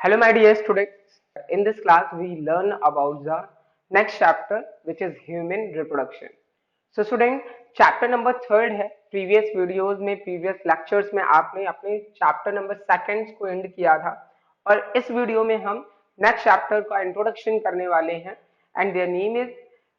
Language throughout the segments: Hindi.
Hello, my dear students. In this class, we learn about the next chapter, which is human reproduction. So, student, chapter number third है. Previous videos में, previous lectures में आपने अपने chapter number सेकंड को end किया था, और इस वीडियो में हम next chapter का introduction करने वाले हैं, and their name is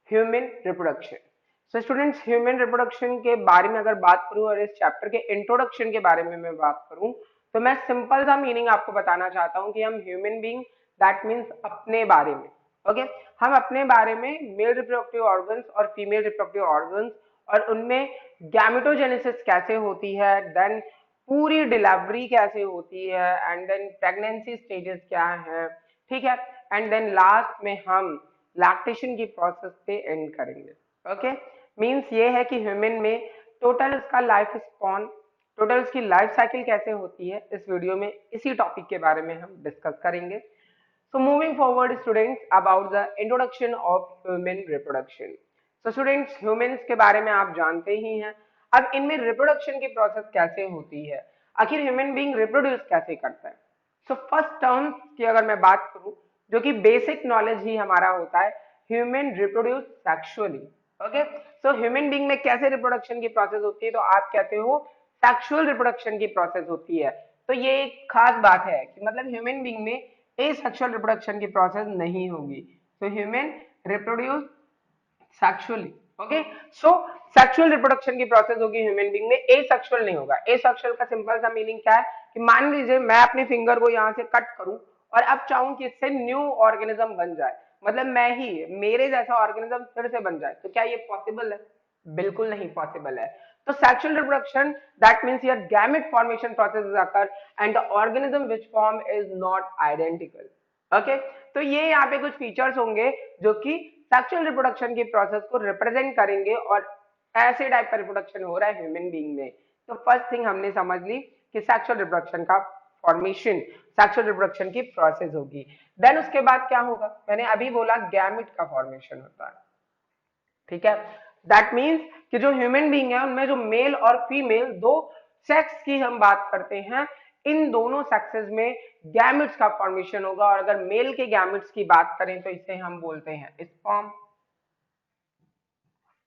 human reproduction. So, students, human reproduction के बारे में अगर बात करूं और इस chapter के introduction के बारे में मैं बात करूं, तो मैं सिंपल सा मीनिंग आपको बताना चाहता हूं कि हम ह्यूमन बीइंग, दैट मींस अपने बारे में, ओके हम अपने बारे में मेल रिप्रोडक्टिव ऑर्गन्स और फीमेल रिप्रोडक्टिव ऑर्गन्स और उनमें गैमेटोजेनेसिस कैसे होती है, देन पूरी डिलीवरी कैसे होती है, एंड देन प्रेगनेंसी स्टेजेस क्या है, ठीक है, एंड देन लास्ट में हम लैक्टेशन की प्रोसेस पे एंड करेंगे. ओके मींस ये है कि ह्यूमन में टोटल इसका लाइफ स्पॉन, टोटल उसकी लाइफ साइकिल कैसे होती है, इस वीडियो में इसी टॉपिक के बारे में हम डिस्कस करेंगे. So moving forward students, about the introduction of human reproduction. So students, humans के बारे में आप जानते ही हैं. अब इनमें रिप्रोडक्शन की प्रोसेस कैसे होती है, आखिर ह्यूमन बीइंग रिप्रोड्यूस कैसे करता है. सो फर्स्ट टर्म की अगर मैं बात करूं, जो कि बेसिक नॉलेज ही हमारा होता है, human reproduce sexually. Okay so human being में कैसे रिप्रोडक्शन की प्रोसेस होती है, तो आप कहते हो सेक्सुअल रिप्रोडक्शन की प्रोसेस होती है. तो ये एक खास बात है कि मतलब ह्यूमन बीइंग में एसेक्सुअल रिप्रोडक्शन की प्रोसेस नहीं होगी. तो human reproduce sexually. Okay so sexual reproduction की प्रोसेस होगी ह्यूमन बीइंग में, एसेक्सुअल नहीं होगा. एसेक्सुअल का सिंपल सा मीनिंग क्या है कि मान लीजिए मैं अपनी फिंगर को यहाँ से कट करूं और अब चाहूं कि इससे न्यू ऑर्गेनिज्म बन जाए, मतलब मैं ही मेरे जैसा ऑर्गेनिज्म फिर से बन जाए, तो क्या ये पॉसिबल है? बिल्कुल नहीं पॉसिबल है. तो sexual reproduction, that means your gamete formation processes occur and the organism which form is not identical. Okay? तो ये यहाँ पे कुछ फीचर्स होंगे जो कि सेक्सुअल रिप्रोडक्शन की प्रोसेस को रिप्रेजेंट करेंगे, और ऐसे टाइप का रिप्रोडक्शन हो रहा है ह्यूमन बीइंग में. तो फर्स्ट थिंग हमने समझ ली कि सेक्सुअल रिप्रोडक्शन का फॉर्मेशन, सेक्सुअल रिप्रोडक्शन की प्रोसेस होगी. देन उसके बाद क्या होगा, मैंने अभी बोला गैमेट का फॉर्मेशन होता है. ठीक है, दैट मीन्स कि जो ह्यूमन बीइंग है उनमें जो मेल और फीमेल दो सेक्स की हम बात करते हैं, इन दोनों सेक्सेस में गैमेट्स का फॉर्मेशन होगा. और अगर मेल के गैमेट्स की बात करें तो इसे हम बोलते हैं स्पर्म,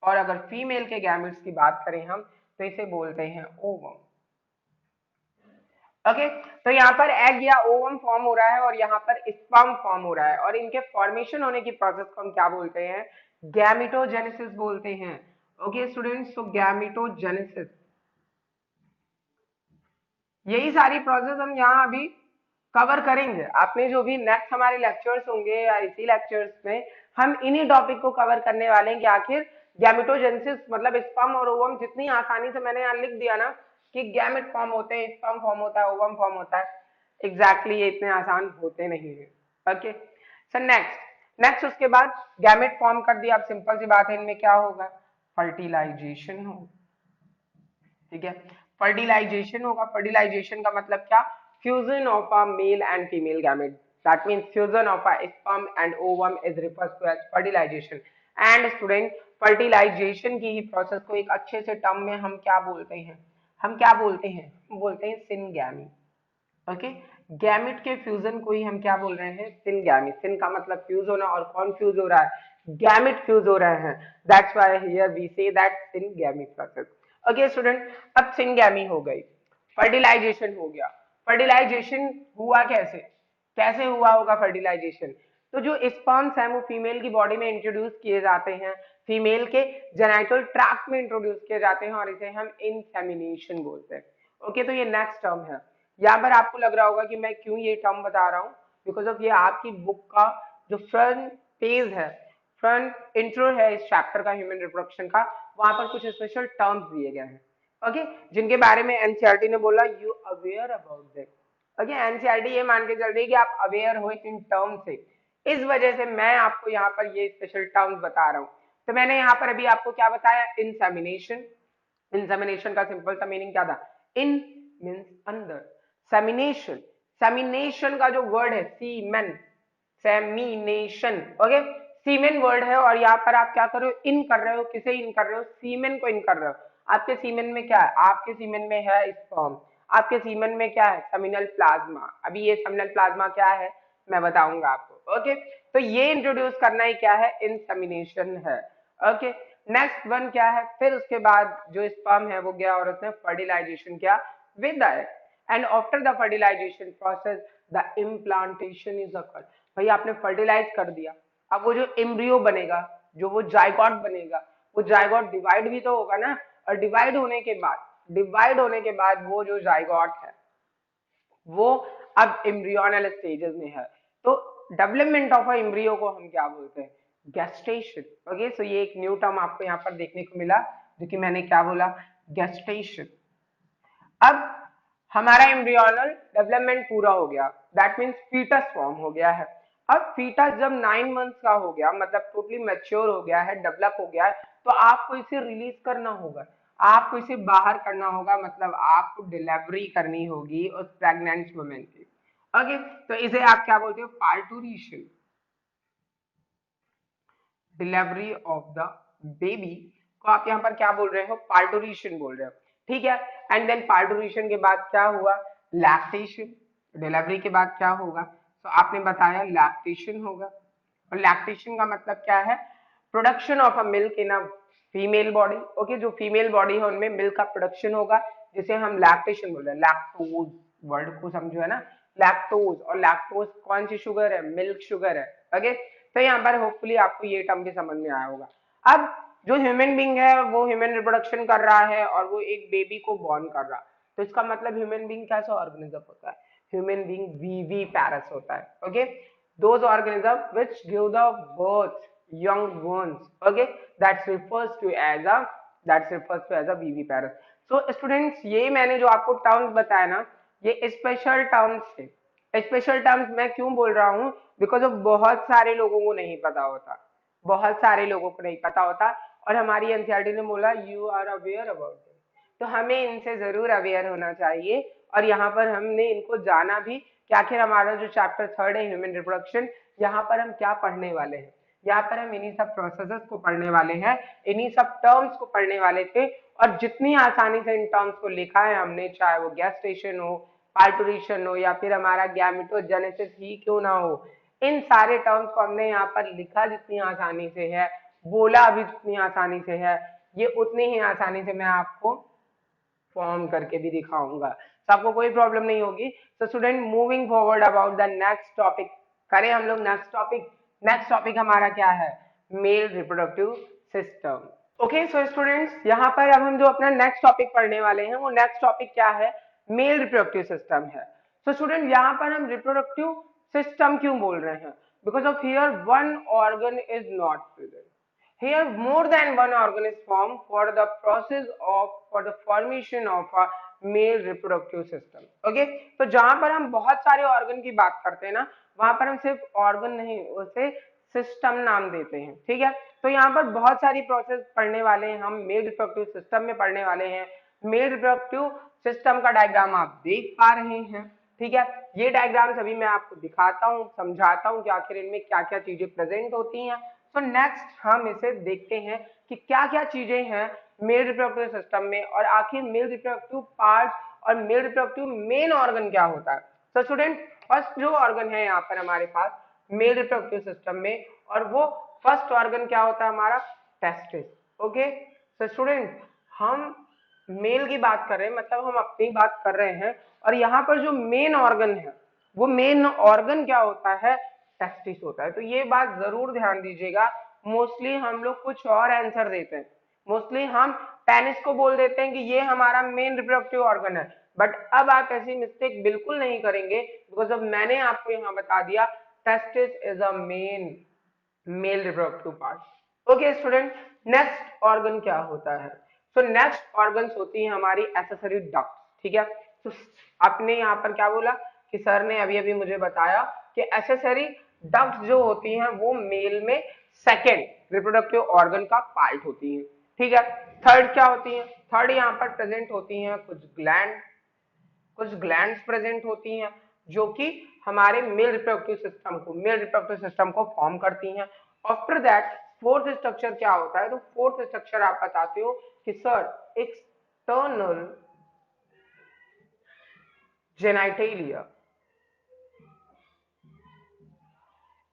और अगर फीमेल के गैमेट्स की बात करें हम तो इसे बोलते हैं ओवम. ओके तो यहाँ पर एग या ओवम फॉर्म हो रहा है और यहाँ पर स्पर्म फॉर्म हो रहा है, और इनके फॉर्मेशन होने की प्रोसेस को हम क्या बोलते हैं? गैमेटोजेनेसिस बोलते हैं. ओके स्टूडेंट्स, तो गैमेटोजेनेसिस, यही सारी प्रोसेस हम यहाँ अभी कवर करेंगे. आपने जो भी नेक्स्ट हमारे लेक्चर्स होंगे या इसी लेक्चर्स में हम इन्हीं टॉपिक को कवर करने वाले हैं कि आखिर गैमेटोजेनेसिस मतलब स्पर्म और ओवम, जितनी आसानी से मैंने यहाँ लिख दिया ना कि गैमेट फॉर्म होते हैं, स्पर्म फॉर्म होता है, ओवम फॉर्म होता है, एग्जैक्टली ये इतने आसान होते नहीं है. ओके सर नेक्स्ट उसके बाद गैमेट फॉर्म कर दिया. अब सिंपल सी बात है, इनमें क्या होगा? फर्टिलाइजेशन होगा. ठीक है, फर्टिलाइजेशन होगा. फर्टिलाइजेशन का मतलब क्या? Fusion of a male and female gamete, that means fusion of a sperm and ovum is referred to as fertilisation. And student, fertilisation की ही प्रोसेस को एक अच्छे से टर्म में हम क्या बोलते हैं? हम क्या बोलते हैं? हम बोलते हैं सिनगैमी. ओके गैमेट के फ्यूजन को ही हम क्या बोल रहे हैं? सिनगैमी. सिन का मतलब फ्यूज होना, और कौन फ्यूज हो रहा है? गैमेट फ्यूज हो रहे हैं. That's why here we say that syngamy process. Okay student, अब सिनगैमी हो गई, फर्टिलाइजेशन हो गया. फर्टिलाइजेशन हुआ कैसे? कैसे हुआ होगा फर्टिलाइजेशन? तो जो स्पर्म्स हैं वो फीमेल की बॉडी में इंट्रोड्यूस किए जाते हैं, फीमेल के जेनाइटल ट्रैक्ट में इंट्रोड्यूस किए जाते हैं, और इसे हम इंसेमिनेशन बोलते हैं. ओके तो ये नेक्स्ट टर्म है. यहाँ पर आपको लग रहा होगा कि मैं क्यों ये टर्म बता रहा हूँ, बिकॉज ऑफ ये आपकी बुक का जो फ्रंट पेज है, फ्रंट इंट्रो है इस चैप्टर का, ह्यूमन रिप्रोडक्शन का, वहां पर कुछ स्पेशल टर्म्स दिए गए हैं. ओके जिनके बारे में एनसीईआरटी ने बोला you aware about that. Okay NCERT ये मान के चल रही है कि आप अवेयर हो इन टर्म से, इस वजह से मैं आपको यहाँ पर ये स्पेशल टर्म्स बता रहा हूँ. तो मैंने यहाँ पर अभी आपको क्या बताया? इंसेमिनेशन. इंसेमिनेशन का सिंपल सा मीनिंग क्या था? इन मीन्स अंदर, सेमिनेशन, सेमिनेशन का जो वर्ड है सीमेन, सेमिनेशन. ओके सीमेन वर्ड है, और यहाँ पर आप क्या कर रहे हो? इन कर रहे हो. किसे इन कर रहे हो? सीमेन को इन कर रहे हो. आपके सीमेन में क्या है? आपके सीमेन में है स्पर्म. आपके सीमन में क्या है, सेमिनल प्लाज्मा। अभी ये सेमिनल प्लाज्मा क्या है मैं बताऊंगा आपको। ओके, तो ये इंट्रोड्यूस करना ही क्या है, इंसेमिनेशन है। ओके, नेक्स्ट वन क्या है, फिर उसके बाद जो स्पर्म है वो गया और उसने फर्टिलाइजेशन किया with the egg, and after the fertilisation process the implantation is occurred. भाई आपने फर्टिलाइज कर दिया, अब वो जो एम्ब्रियो बनेगा, जो वो जाइगोट बनेगा, वो जाइगोट डिवाइड भी तो होगा ना, और डिवाइड होने के बाद वो जो जाइगोट है वो अब एम्ब्रियोनल स्टेजेस में है। तो डेवलपमेंट ऑफ अ एम्ब्रियो को हम क्या बोलते हैं, गेस्टेशन। ओके, सो ये एक न्यू टर्म आपको यहाँ पर देखने को मिला, जो कि मैंने क्या बोला, गेस्टेशन। अब हमारा एम्ब्रियोनल डेवलपमेंट पूरा हो गया, दैट मीन्स फीटस फॉर्म हो गया है। अब फीटस जब 9 मंथ्स का हो गया, मतलब टोटली मैच्योर हो गया है, डेवलप हो गया है, तो आपको इसे रिलीज करना होगा, आपको इसे बाहर करना होगा, मतलब आपको डिलीवरी करनी होगी उस प्रेग्नेंट वुमेन की। ओके, तो इसे आप क्या बोलते हो, पार्टूरेशन, डिलीवरी ऑफ द बेबी को आप यहाँ पर क्या बोल रहे हो, पार्टूरेशन बोल रहे हो। ठीक है, एंड देन पार्टूरेशन के बाद क्या हुआ, लैक्टेशन। डिलीवरी के बाद क्या होगा, तो आपने बताया लैक्टेशन होगा, और लैक्टेशन का मतलब क्या है, production of a milk in a female body. Okay, जो फीमेल बॉडी है उनमें मिल्क का प्रोडक्शन होगा, जिसे हम लैक्टेशन बोल रहे हैं। लैक्टोज वर्ड को समझो है ना, लैक्टोज, और लैक्टोज कौन सी शुगर है, मिल्क शुगर है। ओके, तो यहाँ पर होपफुली आपको ये टर्म भी समझ में आया होगा। अब जो ह्यूमन बींग है वो ह्यूमन रिप्रोडक्शन कर रहा है और वो एक बेबी को बॉर्न कर रहा है, तो इसका मतलब ह्यूमन बींग कैसा ऑर्गेनिज्म होता है, ह्यूमन बींग वीवी पैरस होता है। Okay, those organisms which give the birth young ones, okay, that's refers to as a viviparous. So students, ये मैंने जो आपको टर्म्स बताया ना, ये स्पेशल टर्म्स थे। स्पेशल टर्म्स मैं क्यों बोल रहा हूँ, बिकॉज ऑफ बहुत सारे लोगों को नहीं पता होता, बहुत सारे लोगों को नहीं पता होता, और हमारी एनसीईआरटी ने बोला you are aware about it, तो हमें इनसे जरूर अवेयर होना चाहिए, और यहाँ पर हमने इनको जाना भी कि आखिर हमारा जो चैप्टर 3 है ह्यूमन रिप्रोडक्शन, यहाँ पर हम क्या पढ़ने वाले हैं। यहाँ पर हम इन्हीं सब प्रोसेसेस को पढ़ने वाले हैं, इन्हीं सब टर्म्स को पढ़ने वाले थे, और जितनी आसानी से इन टर्म्स को लिखा है हमने, चाहे वो गेस्टेशन हो, पार्टुरेशन हो, या फिर हमारा गैमेटोजेनेसिस ही क्यों ना हो, इन सारे टर्म्स को हमने यहाँ पर लिखा जितनी आसानी से है, बोला भी जितनी आसानी से है, ये उतनी ही आसानी से मैं आपको फॉर्म करके भी दिखाऊंगा, तो आपको कोई प्रॉब्लम नहीं होगी। तो student, moving forward about the next topic, करें हम लोग नेक्स्ट टॉपिक। नेक्स्ट टॉपिक हमारा क्या है, male reproductive system. Okay, so students, यहाँ पर अब हम जो अपना नेक्स्ट टॉपिक पढ़ने वाले हैं, वो नेक्स्ट टॉपिक क्या है, मेल रिप्रोडक्टिव सिस्टम है। सो स्टूडेंट, यहाँ पर हम रिप्रोडक्टिव सिस्टम क्यों बोल रहे हैं, because of here one organ is not present, here more than one organ is formed for the process of for the formation of a male reproductive system. Okay, तो जहां पर हम बहुत सारे ऑर्गन की बात करते हैं ना, वहां पर हम सिर्फ ऑर्गन नहीं, उसे सिस्टम नाम देते हैं। ठीक है, तो यहाँ पर बहुत सारी प्रोसेस पढ़ने वाले हैं हम, मेल रिप्रोडक्टिव सिस्टम में पढ़ने वाले हैं। मेल रिप्रोडक्टिव सिस्टम का डायग्राम आप देख पा रहे हैं। ठीक है, ये डायग्राम अभी मैं आपको दिखाता हूँ, समझाता हूँ कि आखिर इनमें क्या क्या चीजें प्रेजेंट होती हैं। तो नेक्स्ट हम इसे देखते हैं कि क्या क्या चीजें हैं मेल रिप्रोडक्टिव सिस्टम में, और आखिर मेल रिप्रोडक्टिव पार्ट और मेल रिप्रोडक्टिव मेन ऑर्गन क्या होता है। तो स्टूडेंट, फर्स्ट जो ऑर्गन है यहाँ पर हमारे पास मेल रिप्रोडक्टिव सिस्टम में, और वो फर्स्ट ऑर्गन क्या होता है हमारा, टेस्टिस। ओके, तो स्टूडेंट, हम मेल की बात कर रहे हैं, मतलब हम अपनी बात कर रहे हैं, और यहाँ पर जो मेन ऑर्गन है, वो मेन ऑर्गन क्या होता है, टेस्टिस होता है। तो ये बात जरूर ध्यान दीजिएगा, मोस्टली हम लोग कुछ और आंसर देते हैं, मोस्टली हम पेनिस को बोल देते हैं कि ये हमारा मेन रिप्रोडक्टिव ऑर्गन है, बट अब आप ऐसी मिस्टेक बिल्कुल नहीं करेंगे, बिकॉज अब मैंने आपको यहाँ बता दिया testis is a main male reproductive part. Okay student, next organ क्या होता है, सो नेक्स्ट ऑर्गन्स होती है हमारी एसेसरी डक्ट। ठीक है, तो आपने यहाँ पर क्या बोला कि सर ने अभी अभी मुझे बताया कि एसेसरी डक्ट जो होती हैं वो मेल में सेकेंड रिप्रोडक्टिव ऑर्गन का पार्ट होती है। ठीक है, थर्ड क्या होती है, थर्ड यहाँ पर प्रेजेंट होती हैं कुछ ग्लैंड्स प्रेजेंट होती हैं, जो कि हमारे मेल रिप्रोडक्टिव सिस्टम को फॉर्म करती हैं। आफ्टर दैट फोर्थ स्ट्रक्चर क्या होता है, तो फोर्थ स्ट्रक्चर आप बताते हो कि sir external genitalia,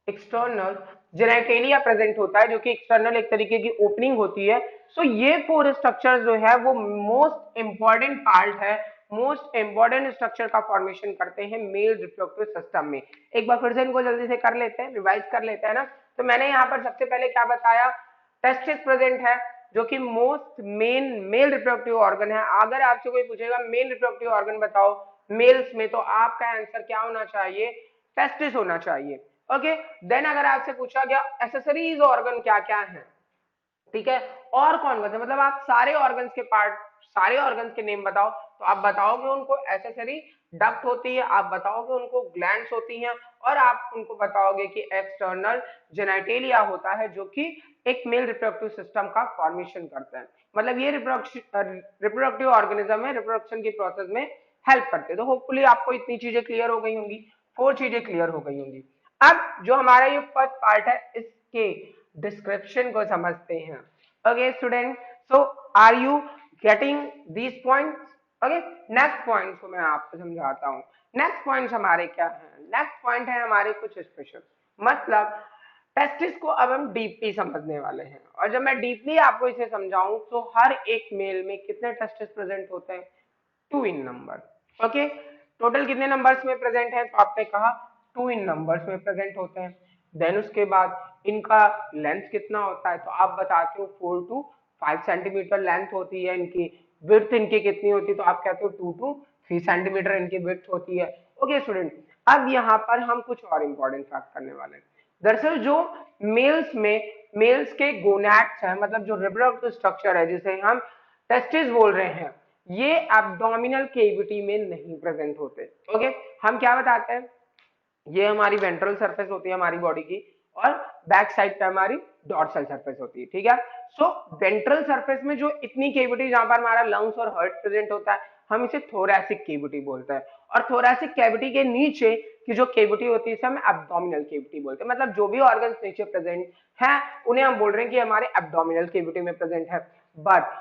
external genitalia present होता है, जो कि एक्सटर्नल एक तरीके की ओपनिंग होती है। सो ये फोर स्ट्रक्चर जो है वो मोस्ट इंपॉर्टेंट पार्ट है, मोस्ट इंपॉर्टेंट स्ट्रक्चर का फॉर्मेशन करते हैं मेल रिप्रोडक्टिव सिस्टम में। एक बार फिर से इनको जल्दी से कर लेते हैं, रिवाइज कर लेते हैं ना। तो मैंने यहाँ पर सबसे पहले क्या बताया, टेस्टिस प्रेजेंट है, जो कि most main male reproductive organ है। अगर आपसे कोई पूछेगा मेल रिप्रोडक्टिव ऑर्गन बताओ मेल्स में, तो आपका आंसर क्या होना चाहिए, टेस्टिस होना चाहिए। ओके, देन अगर आपसे पूछा गया एसेसरीज ऑर्गन क्या क्या है, ठीक है, और कौन कौन से, मतलब आप सारे ऑर्गन्स के पार्ट, सारे ऑर्गन्स के नेम बताओ, तो आप बताओगे उनको एसेसरी डक्ट होती है, आप बताओगे उनको ग्लैंड्स होती हैं, और आप उनको बताओगे कि एक्सटर्नल जेनाइटेलिया होता है, जो कि एक मेल रिप्रोडक्टिव सिस्टम का फॉर्मेशन करता है। मतलब ये रिप्रोडक्टिव ऑर्गेनिज्म है, रिप्रोडक्शन की प्रोसेस में हेल्प करते हैं। तो होपफुली आपको इतनी चीजें क्लियर हो गई होंगी, फोर चीजें क्लियर हो गई होंगी। अब जो हमारा ये फर्स्ट पार्ट है, इसके डिस्क्रिप्शन को समझते हैं। Okay student, so are you getting these points? Okay, next point को मैं आपको समझाता हूँ। नेक्स्ट पॉइंट हमारे क्या है, नेक्स्ट पॉइंट है हमारे कुछ स्पेशल, मतलब टेस्टिस को अब हम डीपली समझने वाले हैं। और जब मैं डीपली आपको इसे समझाऊं, तो हर एक मेल में कितने टेस्टिस प्रेजेंट होते हैं, 2 इन नंबर। ओके, टोटल कितने नंबर्स में प्रेजेंट है, तो आपने कहा 2 इन नंबर्स में प्रेजेंट होते हैं। देन उसके बाद इनका लेंथ कितना होता है, तो आप बताते हो 4 to 5 सेंटीमीटर लेंथ होती है इनकी। विड्थ इनकी कितनी होती है, तो आप कहते हो 2 to 3 सेंटीमीटर इनकी विड्थ होती है। ओके स्टूडेंट, अब यहाँ पर हम कुछ और इंपॉर्टेंट फैक्ट करने वाले हैं। दरअसल जो मेल्स में, मेल्स के गोनैड्स हैं, मतलब जो रिप्रोडक्टिव स्ट्रक्चर है जिसे हम टेस्टिस बोल रहे हैं, ये एब्डोमिनल केविटी में नहीं प्रेजेंट होते। ओके, हम क्या बताते हैं, ये हमारी वेंट्रल सरफेस होती है हमारी बॉडी की, और बैक साइड पे हमारी डॉर्सल सरफेस होती है, ठीक है। सो वेंट्रल सरफेस में जो इतनी केविटी जहां पर हमारा लंग्स और हार्ट प्रेजेंट होता है, हम इसे थोरैसिक केविटी बोलते हैं। और थोरैसिक कैविटी के नीचे की जो केविटी होती है, इसे हम एब्डोमिनल केविटी बोलते हैं। मतलब जो भी ऑर्गन नीचे प्रेजेंट है, उन्हें हम बोल रहे हैं कि हमारे एब्डोमिनल केविटी में प्रेजेंट है। बट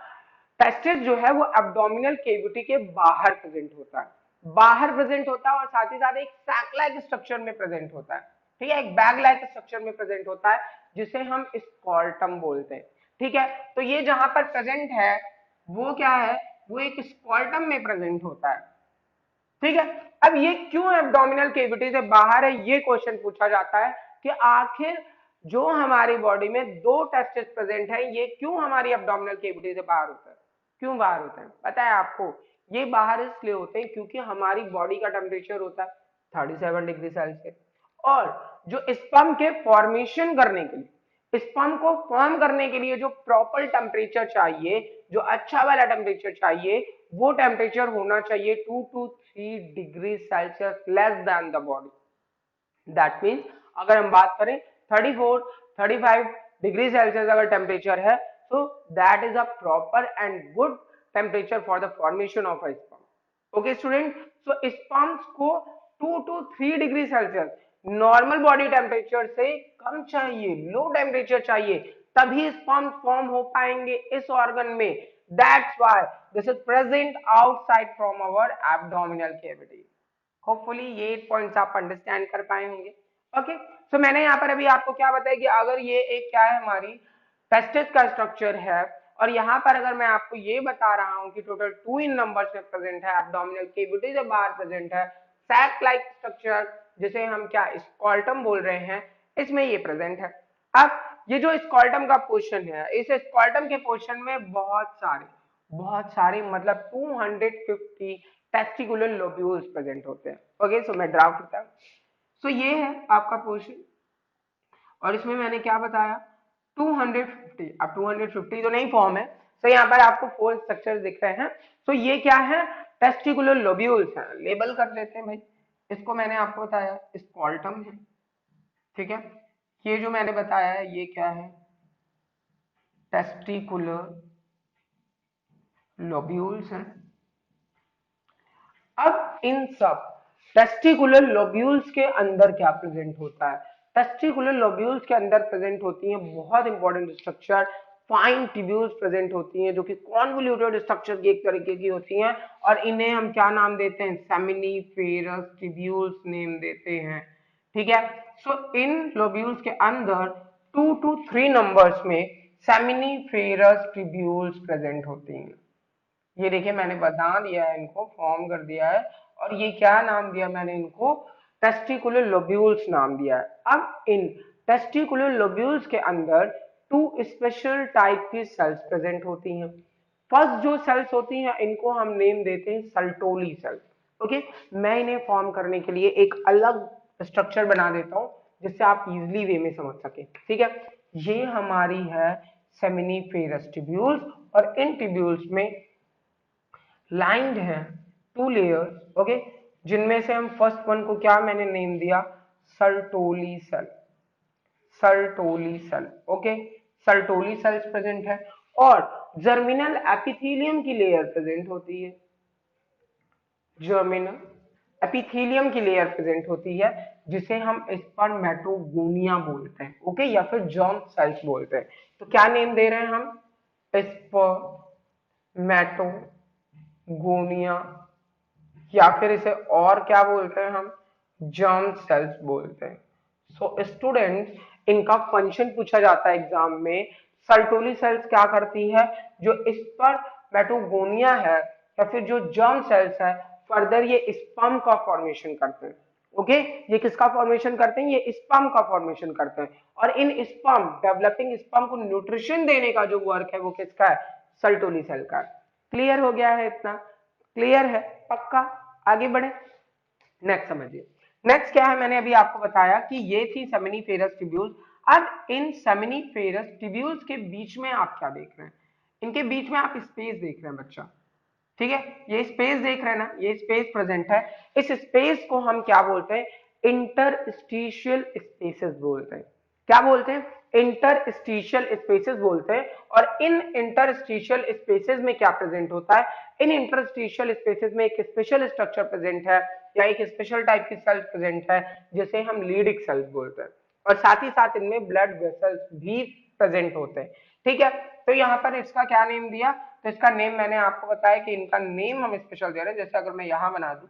टेस्टिस जो है वो एब्डोमिनल केविटी के बाहर प्रेजेंट होता है, बाहर प्रेजेंट होता है, और साथ ही साथ एक सैक लाइक स्ट्रक्चर में प्रेजेंट होता है, ठीक है, एक बैग लाइक स्ट्रक्चर में प्रेजेंट होता है, जिसे हम स्कॉर्टम बोलते हैं। ठीक है, तो ये जहां पर प्रेजेंट है वो क्या है, वो एक स्कॉर्टम में प्रेजेंट होता है। ठीक है, अब ये क्यों एब्डोमिनल केविटी से बाहर है, ये क्वेश्चन पूछा जाता है कि आखिर जो हमारी बॉडी में दो टेस्टिस प्रेजेंट है, ये क्यों हमारी एब्डोमिनल केविटी से बाहर होता है, क्यों बाहर होता है, पता है आपको? ये बाहर इसलिए होते हैं क्योंकि हमारी बॉडी का टेम्परेचर होता है 37 डिग्री सेल्सियस, और जो स्पर्म के फॉर्मेशन करने के लिए, स्पर्म को फॉर्म करने के लिए जो प्रॉपर टेम्परेचर चाहिए, जो अच्छा वाला टेम्परेचर चाहिए, वो टेम्परेचर होना चाहिए 2 to 3 degree Celsius less than the body. That means अगर हम बात करें 34 35 डिग्री सेल्सियस अगर टेम्परेचर है, so that is a proper and good temperature for the formation of a sperm. Okay student, so sperms को 2 to 3 degree Celsius normal body temperature से कम चाहिए, लो टेम्परेचर चाहिए, तभी स्पर्म फॉर्म हो पाएंगे इस ऑर्गन में। That's why this is present outside from our abdominal cavity. Hopefully ये पॉइंट्स आप अंडरस्टैंड कर पाए होंगे। ओके, सो मैंने यहाँ पर अभी आपको क्या बताया कि अगर ये एक क्या है, हमारी टेस्टिस का स्ट्रक्चर है, और यहाँ पर अगर मैं आपको ये बता रहा हूँ कि टोटल 2 इन नंबर्स में प्रेजेंट है, एब्डोमिनल केविटी से बाहर प्रेजेंट है, सैक लाइक स्ट्रक्चर जिसे हम क्या स्कॉल्टम बोल रहे हैं, इसमें ये प्रेजेंट है। अब ये जो स्कॉल्टम का पोर्शन है, इस स्कॉल्टम के पोर्शन में बहुत सारे मतलब 250 टेस्टिकुलर लोब्यूल्स प्रेजेंट होते हैं। ओके, सो मैं ड्राफ्ट करता हूँ। सो ये है आपका पोर्शन, और इसमें मैंने क्या बताया 250, अब 250 तो नहीं फॉर्म है, सो यहाँ पर आपको 4 स्ट्रक्चर दिख रहे हैं। सो ये क्या है, टेस्टिकुलर लोब्यूल्स हैं, लेबल कर लेते हैं भाई। इसको मैंने आपको बताया स्कॉल्टम है, ठीक है, ये जो मैंने बताया है ये क्या है, टेस्टिकुलर लोब्यूल्स हैं। अब इन सब टेस्टिकुलर लोब्यूल्स के अंदर क्या प्रेजेंट होता है, टेस्टिकुलर लोब्यूल्स के अंदर प्रेजेंट होती है बहुत important structure fine tubules present होती हैं जो कि कॉन्वोल्यूटेड स्ट्रक्चर की एक तरीके की होती हैं, और इन्हें हम क्या नाम देते हैं, सेमिनिफेरस ट्यूब्यूल्स नेम देते हैं। ठीक है, सो इन लोब्यूल्स के अंदर 2 to 3 नंबर्स में सेमिनिफेरस ट्यूब्यूल्स प्रेजेंट होती हैं। ये देखिए मैंने बता दिया है, इनको फॉर्म कर दिया है, और ये क्या नाम दिया मैंने इनको, टेस्टिकुलर लोब्यूल्स नाम दिया है। अब इन टेस्टिकुलर लोब्यूल्स के अंदर 2 स्पेशल टाइप की सेल्स प्रेजेंट होती हैं। फर्स्ट जो सेल्स होती हैं इनको हम नेम देते हैं सर्टोली सेल्स। ओके, मैं इन्हें फॉर्म करने के लिए एक अलग स्ट्रक्चर बना देता हूं जिससे आप इजिली वे में समझ सके। ठीक है, ये हमारी है सेमिनिफेरस ट्यूब्यूल्स, और इन ट्यूब्यूल्स में लाइंड है 2 लेयर्स। ओके, जिनमें से हम फर्स्ट वन को क्या मैंने नेम दिया, Sertoli cell. Sertoli cell, okay, Sertoli cells present है, और जर्मिनल एपिथेलियम की लेयर प्रेजेंट होती है। जर्मिनल एपिथेलियम की लेयर प्रेजेंट होती है जिसे हम स्पर्मेटोगोनिया बोलते हैं। ओके, या फिर जर्म सेल्स बोलते हैं। तो क्या नेम दे रहे हैं हम, स्पर्मेटोगोनिया, या फिर इसे और क्या बोलते हैं हम, जर्म सेल्स बोलते हैं। सो स्टूडेंट्स, इनका फंक्शन पूछा जाता है एग्जाम में। सर्टोली सेल्स क्या करती है, जो स्पर्मेटोगोनिया है या फिर जो जर्म सेल्स है, फर्दर ये स्पर्म का फॉर्मेशन करते हैं। ओके, ये किसका फॉर्मेशन करते हैं, ये स्पर्म का फॉर्मेशन करते हैं, और इन स्पर्म, डेवलपिंग स्पर्म को न्यूट्रिशन देने का जो वर्क है वो किसका है, सर्टोली सेल का। क्लियर हो गया है इतना, क्लियर है, पक्का, आगे बढ़े। नेक्स्ट समझिए, नेक्स्ट क्या है, मैंने अभी आपको बताया कि ये थी सेमिनिफेरस ट्यूब्यूल्स। अब इन सेमिनिफेरस ट्यूब्यूल्स के बीच में आप क्या देख रहे हैं, इनके बीच में आप स्पेस देख रहे हैं बच्चा। ठीक है, ये स्पेस देख रहे हैं ना, ये स्पेस प्रेजेंट है। इस स्पेस को हम क्या बोलते हैं, इंटरस्टिशियल स्पेसेस बोलते हैं। क्या बोलते हैं, इंटरस्टिशियल स्पेसेस बोलते हैं। और इन इंटरस्टिशियल स्पेसेस में क्या प्रेजेंट होता है, इन इंटरस्टिशियल स्पेसेस में एक स्पेशल स्ट्रक्चर प्रेजेंट है, या एक स्पेशल टाइप की सेल प्रेजेंट है जिसे हम लीडिक सेल्स बोलते हैं, और साथ ही साथ इनमें ब्लड वेसल्स भी प्रेजेंट होते हैं। ठीक है, तो यहाँ पर इसका क्या नेम दिया, तो इसका नेम मैंने आपको बताया कि इनका नेम हम स्पेशल दे रहे हैं। जैसे अगर मैं यहां बना दूं,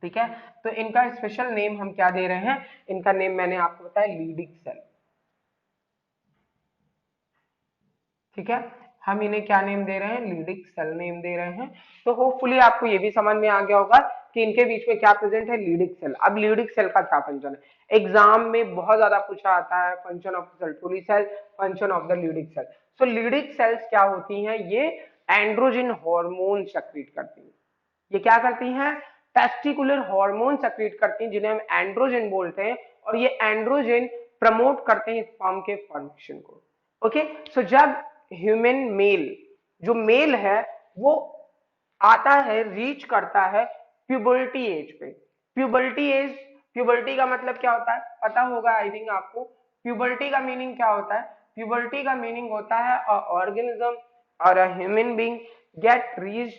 ठीक है, तो इनका स्पेशल नेम हम क्या दे रहे हैं, इनका नेम मैंने आपको बताया लीडिक सेल। ठीक है, हम इन्हें क्या नेम दे रहे हैं, लीडिक सेल नेम दे रहे हैं। तो होपफुली आपको ये भी समझ में आ गया होगा कि इनके बीच में क्या प्रेजेंट है, लीडिक सेल। अब लीडिक सेल का क्या फंक्शन है, एग्जाम में बहुत ज्यादा पूछा आता है, function of Sertoli cell, function of the Leydig cell. So Leydig cells क्या होती हैं, ये एंड्रोजन हार्मोन सेक्रेट करती हैं। ये क्या करती हैं, टेस्टिकुलर हार्मोन सेक्रेट करती हैं जिन्हें हम एंड्रोजन बोलते हैं, और ये एंड्रोजन प्रमोट करते हैं स्पर्म के फॉर्मेशन को। ओके, सो जब ह्यूमन मेल, जो मेल है वो आता है, रीच करता है प्यूबर्टी एज पे। प्यूबर्टी एज, प्यूबर्टी का मतलब क्या होता है पता होगा आई थिंक आपको। प्यूबर्टी का मीनिंग क्या होता है, प्यूबर्टी का मीनिंग होता है अ ऑर्गेनिज्म और a human being get reach,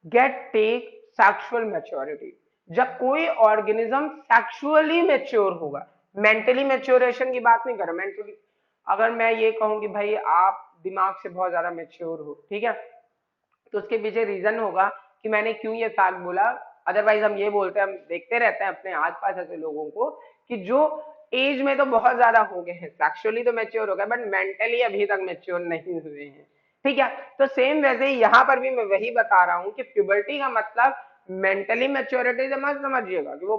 get take sexual maturity. जब कोई ऑर्गेनिज्म सेक्सुअली मैच्योर होगा, मेंटली मैच्योरेशन की बात नहीं कर रहा, मेंटली अगर मैं ये कहूं कि भाई आप दिमाग से बहुत ज्यादा मैच्योर हो, ठीक है, तो उसके पीछे रीजन होगा कि मैंने क्यों ये फैक्ट बोला। अदरवाइज हम ये बोलते हैं, हम देखते रहते हैं अपने आसपास ऐसे लोगों को कि जो एज में तो बहुत ज्यादा हो गए हैं, सेक्सुअली तो मैच्योर हो गए बट मेंटली अभी तक मैच्योर नहीं हुए हैं। ठीक है, तो सेम वैसे ही यहाँ पर भी मैं वही बता रहा हूँ कि प्यूबर्टी का मतलब मेंटली मैच्योरिटी से मत समझिएगा कि वो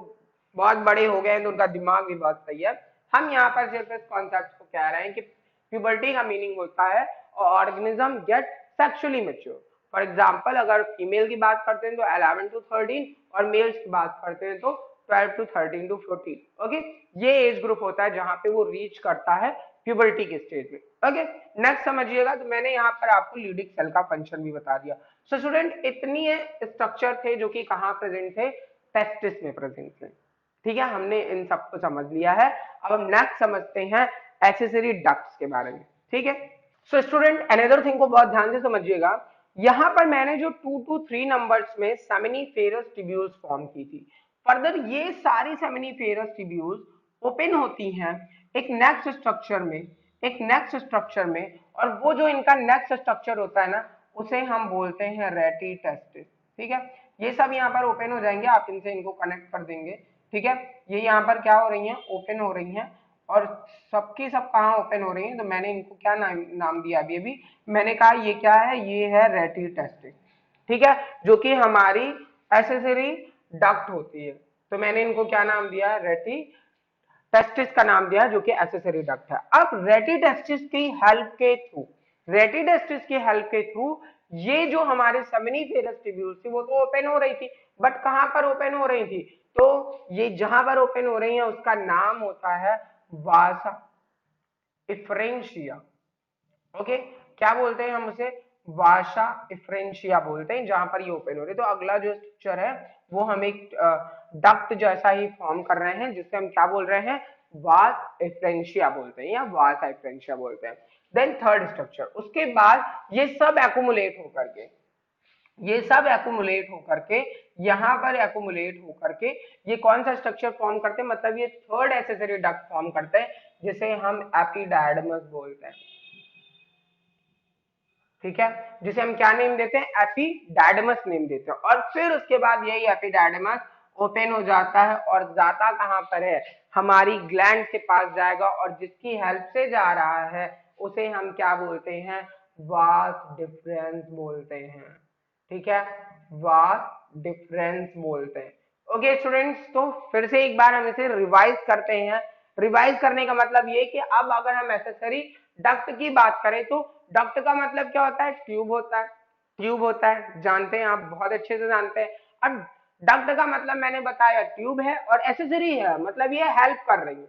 बहुत बड़े हो गए हैं तो उनका दिमाग भी बहुत सही है। हम यहाँ पर सिर्फ इस कॉन्सेप्ट को कह रहे हैं कि प्यूबर्टी का मीनिंग होता है organism gate sexually mature. For example अगर फीमेल की बात करते हैं तो 11 to 13, और मेल्स की बात करते हैं तो 12 to 13 to 14। ओके, ये एज ग्रुप होता है जहां पे वो रीच करता है प्यूबर्टी के स्टेज में। ओके, नेक्स्ट समझिएगा, तो मैंने यहाँ पर आपको लीडिक सेल का फंक्शन भी बता दिया। सो स्टूडेंट, इतनी स्ट्रक्चर थे जो कि कहाँ प्रेजेंट थे, टेस्टिस में प्रेजेंट थे। ठीक है, हमने इन सबको समझ लिया है। अब हम नेक्स्ट समझते हैं एक्सेसरी डक्ट्स के बारे में। ठीक है, सो स्टूडेंट अनदर थिंग को बहुत ध्यान से समझिएगा। यहां पर मैंने जो 2 to 3 नंबर्स में सेमिनिफेरस ट्यूब्यूल्स फॉर्म की थी, फर्दर ये सारी सेमिनिफेरस ट्यूब्यूल्स ओपन होती हैं एक नेक्स्ट स्ट्रक्चर में एक नेक्स्ट स्ट्रक्चर में, और वो जो इनका नेक्स्ट स्ट्रक्चर होता है ना, उसे हम बोलते हैं रेटी टेस्टिस। ठीक है, ये सब यहाँ पर ओपन हो जाएंगे, आप इनसे इनको कनेक्ट कर देंगे। ठीक है, ये यहाँ पर क्या हो रही हैं, ओपन हो रही हैं, और सबकी सब कहाँ ओपन हो रही हैं, तो मैंने इनको क्या नाम दिया अभी अभी, मैंने कहा ये क्या है, ये है रेटी टेस्टिस। ठीक है, जो कि हमारी एसेसरी डक्ट होती है, तो मैंने इनको क्या नाम दिया, रेटी टेस्टिस का नाम दिया, जो कि एसेसरी डक्ट है। अब रेटी टेस्टिस की हेल्प के थ्रू, रेटी टेस्टिस की हेल्प के थ्रू ये जो हमारे सेमिनिफेरस ट्यूब्यूल्स थी वो तो ओपन हो रही थी, बट कहां पर ओपन हो रही थी, तो ये जहां पर ओपन हो रही है उसका नाम होता है वासा इफ्रेंशिया। ओके, क्या बोलते हैं हम उसे, वाशा इफ्रेंशिया बोलते हैं, जहां पर ये ओपन हो रही है। तो अगला जो स्ट्रक्चर है वो हम एक डक्ट जैसा ही फॉर्म कर रहे हैं, जिससे हम क्या बोल रहे हैं, वास इफ्रेंशिया बोलते हैं या वास इफ्रेंशिया बोलते हैं। देन थर्ड स्ट्रक्चर, उसके बाद ये सब एक्यूमुलेट होकर के, ये सब एक्यूमुलेट होकर के यहाँ पर एक्यूमुलेट होकर के ये कौन सा स्ट्रक्चर फॉर्म करते हैं, मतलब ये थर्ड एसेसरी डक्ट फॉर्म करते हैं, जिसे हम एपिडायडमस बोलते हैं। ठीक है, जिसे हम क्या नेम देते हैं, एपिडायडमस नेम देते हैं। और फिर उसके बाद यही एपिडायडमस ओपन हो जाता है, और जाता कहां पर है, हमारी ग्लैंड के पास जाएगा, और जिसकी हेल्प से जा रहा है उसे हम क्या बोलते हैं, वास डिफरेंस बोलते हैं। ठीक है, वास डिफरेंस बोलते हैं। ओके स्टूडेंट्स, तो फिर से एक बार हम इसे रिवाइज करते हैं। रिवाइज करने का मतलब ये कि अब अगर हम एसेसरी डक्ट की बात करें, तो डक्ट का मतलब क्या होता है, ट्यूब होता है, ट्यूब होता है, जानते हैं आप, बहुत अच्छे से जानते हैं। अब डक्ट का मतलब मैंने बताया ट्यूब है, और एसेसरी है मतलब ये हेल्प कर रही है,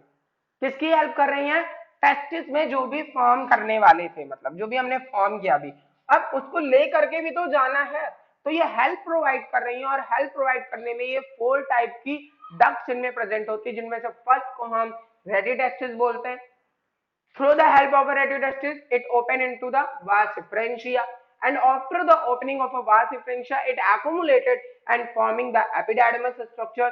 किसकी हेल्प कर रही है, टेस्टिस में जो भी फॉर्म करने वाले थे, मतलब जो भी हमने फॉर्म किया अभी, अब उसको ले करके भी तो जाना है, तो ये हेल्प प्रोवाइड कर रही है। और हेल्प प्रोवाइड करने में ये 4 टाइप की डक्ट्स इनमें प्रेजेंट होती है, जिनमें से फर्स्ट को हम रेडी टेस्टिस बोलते हैं। Through the help of a radiotestis, it opened into the vas differentia, and after the opening of a vas differentia, it accumulated and forming the epididymis structure.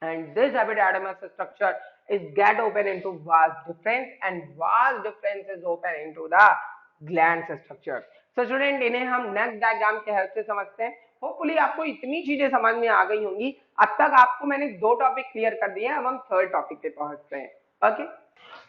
And this epididymis structure is get open into vas deferens, and vas deferens is open into the glands structure. So student, इन्हें हम नेक्स्ट डायग्राम के हेल्प से समझते हैं। होपफुली आपको इतनी चीजें समझ में आ गई होंगी। अब तक आपको मैंने 2 टॉपिक क्लियर कर दिए हैं, अब हम थर्ड टॉपिक पे पहुंचते हैं। ओके,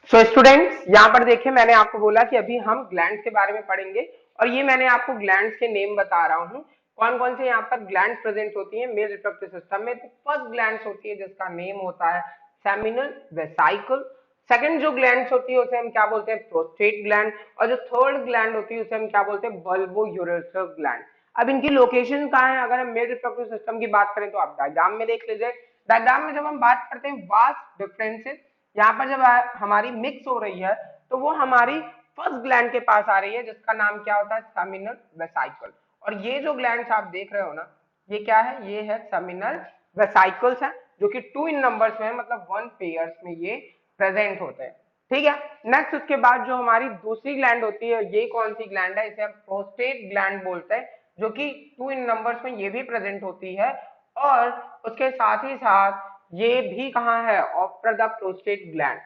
सो स्टूडेंट्स, यहाँ पर देखिए मैंने आपको बोला कि अभी हम ग्लैंड्स के बारे में पढ़ेंगे, और ये मैंने आपको ग्लैंड्स के नेम बता रहा हूँ, कौन कौन से यहाँ पर ग्लैंड्स प्रेजेंट होती हैं मेल रिप्रोडक्टिव सिस्टम में। तो फर्स्ट ग्लैंड्स होती है जिसका नेम होता है सेमिनल वेसाइकल। सेकंड जो ग्लैंड्स होती है उसे हम क्या बोलते हैं, प्रोस्टेट ग्लैंड। और जो थर्ड ग्लैंड होती है उसे हम क्या बोलते हैं, बल्बो यूरेथ्रल ग्लैंड। अब इनकी लोकेशन कहाँ है, अगर हम मेल रिप्रोडक्टिव सिस्टम की बात करें तो आप डायग्राम में देख लीजिए। डायग्राम में जब हम बात करते हैं वास्ट डिफरेंसेस, यहाँ पर जब हमारी मिक्स हो रही है, तो वो हमारी फर्स्ट ग्लैंड के पास आ रही है, जिसका नाम क्या होता है, सेमिनल वेसाइकल। और ये जो ग्लैंड्स आप देख रहे हो ना, ये क्या है, ये है सेमिनल वेसाइकल्स है, जो कि 2 इन नंबर्स में है, मतलब 1 पेयर्स में ये प्रेजेंट होते हैं। ठीक है, नेक्स्ट उसके बाद जो हमारी दूसरी ग्लैंड होती है, ये कौन सी ग्लैंड है, इसे हम प्रोस्टेट ग्लैंड बोलते हैं, जो कि 2 इन नंबर्स में ये भी प्रेजेंट होती है। और उसके साथ ही साथ ये भी कहाँ है, आफ्टर द प्रोस्टेट ग्लैंड।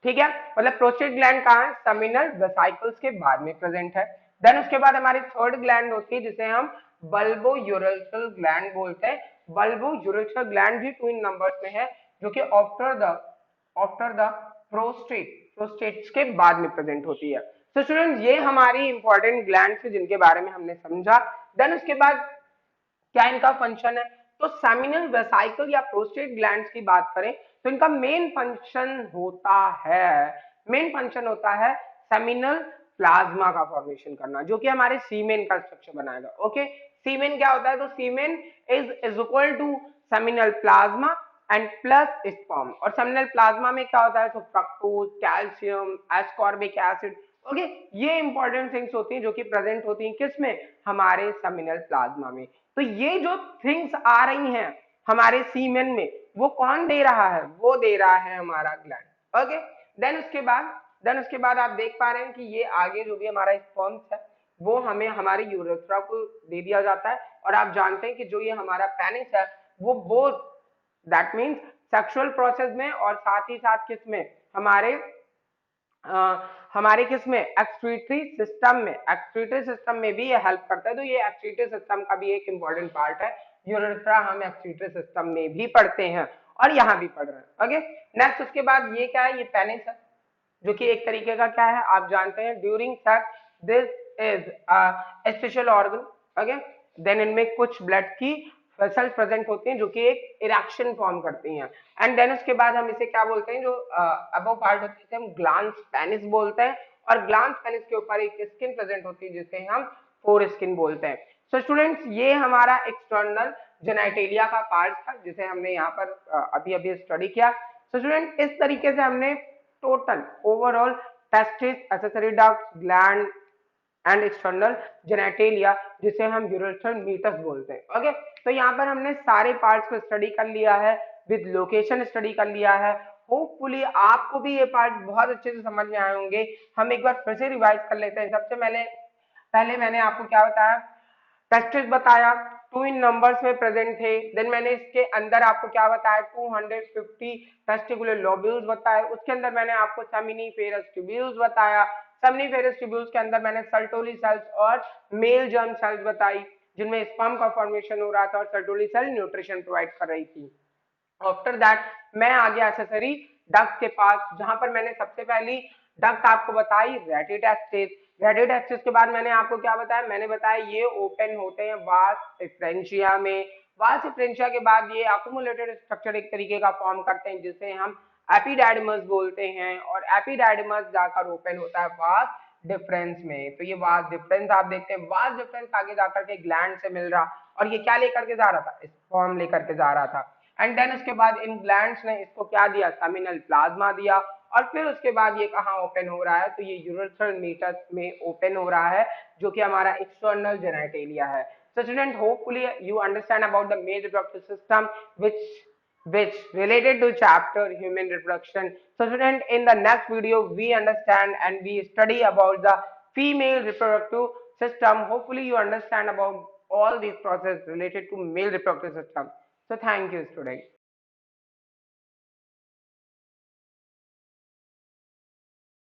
ठीक है, मतलब प्रोस्टेट ग्लैंड कहाँ है, सेमिनल वेसाइकल्स के बाद में प्रेजेंट है। देन उसके बाद हमारी थर्ड ग्लैंड होती है, जिसे हम बल्बो यूरेथ्रल ग्लैंड बोलते हैं। बल्बो यूरेथ्रल ग्लैंड भी 2 इन नंबर्स में है, जो कि आफ्टर द प्रोस्टेट, प्रोस्टेट के बाद में प्रेजेंट होती है। तो स्टूडेंट, ये हमारी इंपॉर्टेंट ग्लैंड है जिनके बारे में हमने समझा। देन उसके बाद क्या इनका फंक्शन है, तो सेमिनल वेसाइकल या प्रोस्टेट ग्लैंड्स की बात करें तो इनका मेन फंक्शन होता है सेमिनल प्लाज्मा का फॉर्मेशन करना, जो कि हमारे सीमेन का स्ट्रक्चर बनाएगा। ओके, सीमेन क्या होता है, तो semen is equal to seminal plasma and plus sperm. और सेमिनल प्लाज्मा में क्या होता है, तो fructose, calcium, ascorbic acid. Okay, ये इंपॉर्टेंट थिंग्स होती हैं जो कि प्रेजेंट होती हैं किसमें, हमारे सेमिनल प्लाज्मा में। तो ये जो थिंग्स आ रही हैं हमारे सीमेन में, वो कौन दे रहा है, वो दे रहा है हमारा ग्लैंड। ओके, देन उसके बाद आप देख पा रहे हैं कि ये आगे जो भी हमारा स्पर्म्स है वो हमें हमारी यूरेथ्रा को दे दिया जाता है। और आप जानते हैं कि जो ये हमारा पेनिस है वो both, that means sexual process में और साथ ही साथ किस में, हमारे हमारे किस में एक्सक्रीटरी सिस्टम में भी ये हेल्प करता है, तो ये एक्सक्रीटरी सिस्टम का भी एक इंपॉर्टेंट पार्ट है। यूरेथ्रा हम एक्सक्रीटरी सिस्टम में भी पढ़ते हैं और यहाँ भी पढ़ रहे हैं। ओके, नेक्स्ट उसके बाद ये क्या है, ये पेनिस है, जो कि एक तरीके का क्या है आप जानते हैं, during sex this is a special organ. Okay, then इनमें कुछ ब्लड की वेसल्स प्रेजेंट होती हैं जो कि एक इरेक्शन फॉर्म करती हैं, एंड देन उसके बाद हम इसे क्या बोलते हैं, जो अबव पार्ट होती है हम ग्लांस पेनिस बोलते हैं, और ग्लांस पेनिस के ऊपर एक स्किन प्रेजेंट होती है जिसे हम फोर स्किन बोलते हैं। सो स्टूडेंट्स, ये हमारा एक्सटर्नल जेनाइटेलिया का पार्ट था जिसे हमने यहाँ पर अभी अभी स्टडी किया। सो स्टूडेंट, इस तरीके से हमने total overall testis, accessory ducts, gland and external genitalia जिसे हम यूरेथ्रल मीटस बोलते हैं। ओके, तो यहाँ पर हमने सारे पार्ट्स को स्टडी कर लिया है, विद लोकेशन स्टडी कर लिया है। होपफुली आपको भी ये पार्ट बहुत अच्छे से समझ में आए होंगे। हम एक बार फिर से रिवाइज कर लेते हैं। सबसे पहले पहले मैंने आपको क्या बताया, टेस्टिस बताया, टू इन नंबर्स में प्रेजेंट थे। देन मैंने इसके अंदर आपको क्या बताया, 250 टेस्टिकुलर लोब्यूल्स बताए। उसके अंदर मैंने आपको सेमिनिफेरस ट्यूब्यूल्स बताया। सेमिनिफेरस ट्यूब्यूल्स के अंदर मैंने सर्टोली सेल्स और मेल जर्म सेल्स बताई जिनमें स्पर्म का फॉर्मेशन हो रहा था, और सर्टोली सेल न्यूट्रिशन प्रोवाइड कर रही थी। आफ्टर दैट मैं आ गया एक्सेसरी डक्ट के पास, जहां पर मैंने सबसे पहली डक्ट आपको बताई रेटिडेक्टिस। रेटिडेक्टिस के बाद मैंने आपको क्या बताया, मैंने बताया ये ओपन होते हैं वास डिफरेंशिया में। वास डिफरेंशिया के बाद ये अकुमुलेटेड स्ट्रक्चर एक तरीके का फॉर्म करते हैं जिसे हम एपिडाइडमस बोलते हैं, और एपिडाइडमस जाकर ओपन होता है वास डिफरेंस में। तो ये वास डिफरेंस आप देखते हैं, वास डिफरेंस आगे जाकर के ग्लैंड से मिल रहा, और ये क्या लेकर के जा रहा था, स्पर्म लेकर के जा रहा था। एंड देन उसके बाद इन ग्लैंड्स ने इसको क्या दिया, सेमिनल प्लाज्मा दिया, और फिर उसके बाद ये कहाँ ओपन हो रहा है, तो ये यूरेथ्रल मीटस में ओपन हो रहा है जो कि हमारा एक्सटर्नल जेनाइटेलिया है। So student, hopefully you understand about the male reproductive system which related to chapter human reproduction. So student, in the next video we understand and we study about the female reproductive system. Hopefully you understand about all these process related to male reproductive system. So thank you student.